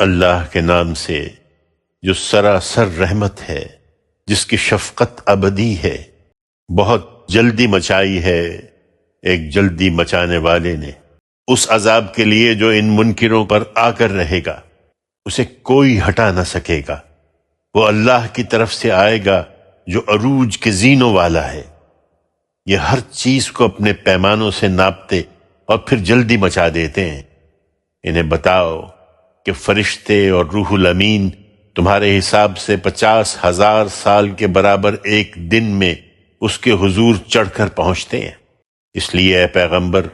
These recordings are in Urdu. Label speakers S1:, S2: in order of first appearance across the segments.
S1: اللہ کے نام سے جو سراسر رحمت ہے، جس کی شفقت ابدی ہے۔ بہت جلدی مچائی ہے ایک جلدی مچانے والے نے، اس عذاب کے لیے جو ان منکروں پر آ کر رہے گا، اسے کوئی ہٹا نہ سکے گا۔ وہ اللہ کی طرف سے آئے گا جو عروج کے زینوں والا ہے۔ یہ ہر چیز کو اپنے پیمانوں سے ناپتے اور پھر جلدی مچا دیتے ہیں۔ انہیں بتاؤ کہ فرشتے اور روح الامین تمہارے حساب سے 50,000 سال کے برابر ایک دن میں اس کے حضور چڑھ کر پہنچتے ہیں۔ اس لیے اے پیغمبر،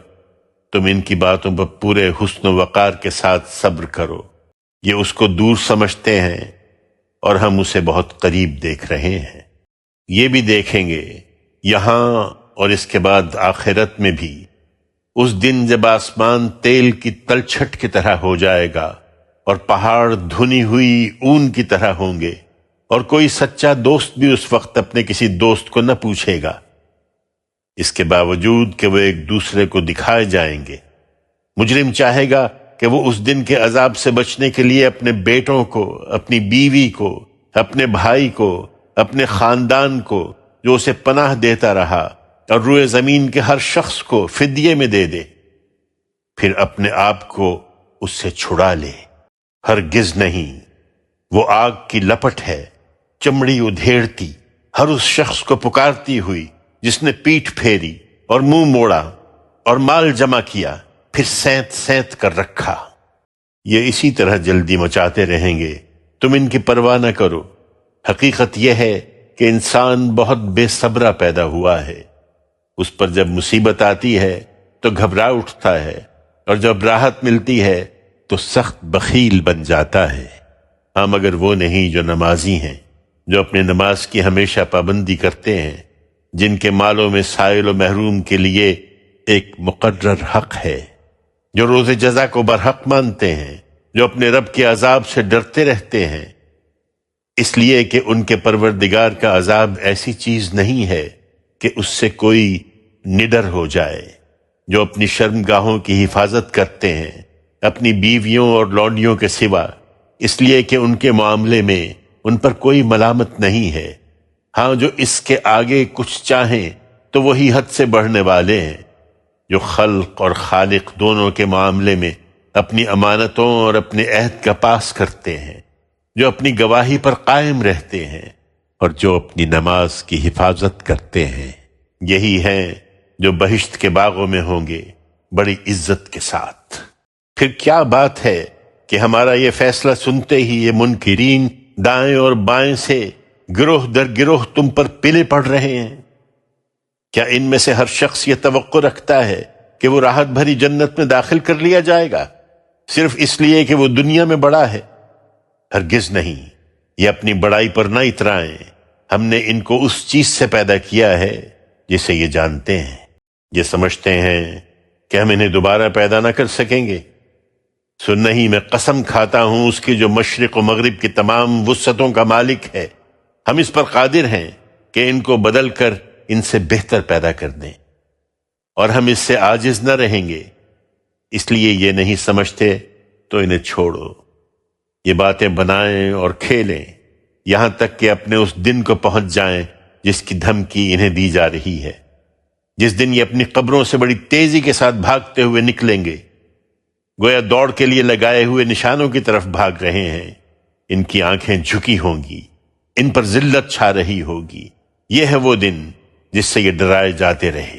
S1: تم ان کی باتوں پر پورے حسن و وقار کے ساتھ صبر کرو۔ یہ اس کو دور سمجھتے ہیں اور ہم اسے بہت قریب دیکھ رہے ہیں۔ یہ بھی دیکھیں گے یہاں اور اس کے بعد آخرت میں بھی، اس دن جب آسمان تیل کی تلچھٹ کی طرح ہو جائے گا اور پہاڑ دھنی ہوئی اون کی طرح ہوں گے، اور کوئی سچا دوست بھی اس وقت اپنے کسی دوست کو نہ پوچھے گا، اس کے باوجود کہ وہ ایک دوسرے کو دکھائے جائیں گے۔ مجرم چاہے گا کہ وہ اس دن کے عذاب سے بچنے کے لیے اپنے بیٹوں کو، اپنی بیوی کو، اپنے بھائی کو، اپنے خاندان کو جو اسے پناہ دیتا رہا اور روئے زمین کے ہر شخص کو فدیے میں دے دے، پھر اپنے آپ کو اس سے چھڑا لے۔ ہرگز نہیں، وہ آگ کی لپٹ ہے، چمڑی ادھیڑتی، ہر اس شخص کو پکارتی ہوئی جس نے پیٹھ پھیری اور منہ موڑا اور مال جمع کیا، پھر سینت سینت کر رکھا۔ یہ اسی طرح جلدی مچاتے رہیں گے، تم ان کی پرواہ نہ کرو۔ حقیقت یہ ہے کہ انسان بہت بے صبرا پیدا ہوا ہے۔ اس پر جب مصیبت آتی ہے تو گھبرا اٹھتا ہے، اور جب راحت ملتی ہے تو سخت بخیل بن جاتا ہے۔ ہاں مگر وہ نہیں جو نمازی ہیں، جو اپنے نماز کی ہمیشہ پابندی کرتے ہیں، جن کے مالوں میں سائل و محروم کے لیے ایک مقرر حق ہے، جو روز جزا کو برحق مانتے ہیں، جو اپنے رب کے عذاب سے ڈرتے رہتے ہیں، اس لیے کہ ان کے پروردگار کا عذاب ایسی چیز نہیں ہے کہ اس سے کوئی نڈر ہو جائے، جو اپنی شرمگاہوں کی حفاظت کرتے ہیں اپنی بیویوں اور لونڈیوں کے سوا، اس لیے کہ ان کے معاملے میں ان پر کوئی ملامت نہیں ہے۔ ہاں جو اس کے آگے کچھ چاہیں تو وہی حد سے بڑھنے والے ہیں، جو خلق اور خالق دونوں کے معاملے میں اپنی امانتوں اور اپنے عہد کا پاس کرتے ہیں، جو اپنی گواہی پر قائم رہتے ہیں اور جو اپنی نماز کی حفاظت کرتے ہیں، یہی ہیں جو بہشت کے باغوں میں ہوں گے بڑی عزت کے ساتھ۔ پھر کیا بات ہے کہ ہمارا یہ فیصلہ سنتے ہی یہ منکرین دائیں اور بائیں سے گروہ در گروہ تم پر پلے پڑ رہے ہیں؟ کیا ان میں سے ہر شخص یہ توقع رکھتا ہے کہ وہ راحت بھری جنت میں داخل کر لیا جائے گا صرف اس لیے کہ وہ دنیا میں بڑا ہے؟ ہرگز نہیں، یہ اپنی بڑائی پر نہ اترائیں۔ ہم نے ان کو اس چیز سے پیدا کیا ہے جسے یہ جانتے ہیں۔ یہ سمجھتے ہیں کہ ہم انہیں دوبارہ پیدا نہ کر سکیں گے۔ سو نہیں، میں قسم کھاتا ہوں اس کی جو مشرق و مغرب کی تمام وسعتوں کا مالک ہے، ہم اس پر قادر ہیں کہ ان کو بدل کر ان سے بہتر پیدا کر دیں، اور ہم اس سے عاجز نہ رہیں گے۔ اس لیے یہ نہیں سمجھتے تو انہیں چھوڑو، یہ باتیں بنائیں اور کھیلیں یہاں تک کہ اپنے اس دن کو پہنچ جائیں جس کی دھمکی انہیں دی جا رہی ہے، جس دن یہ اپنی قبروں سے بڑی تیزی کے ساتھ بھاگتے ہوئے نکلیں گے، گویا دوڑ کے لیے لگائے ہوئے نشانوں کی طرف بھاگ رہے ہیں۔ ان کی آنکھیں جھکی ہوں گی، ان پر ذلت چھا رہی ہوگی۔ یہ ہے وہ دن جس سے یہ ڈرائے جاتے رہے۔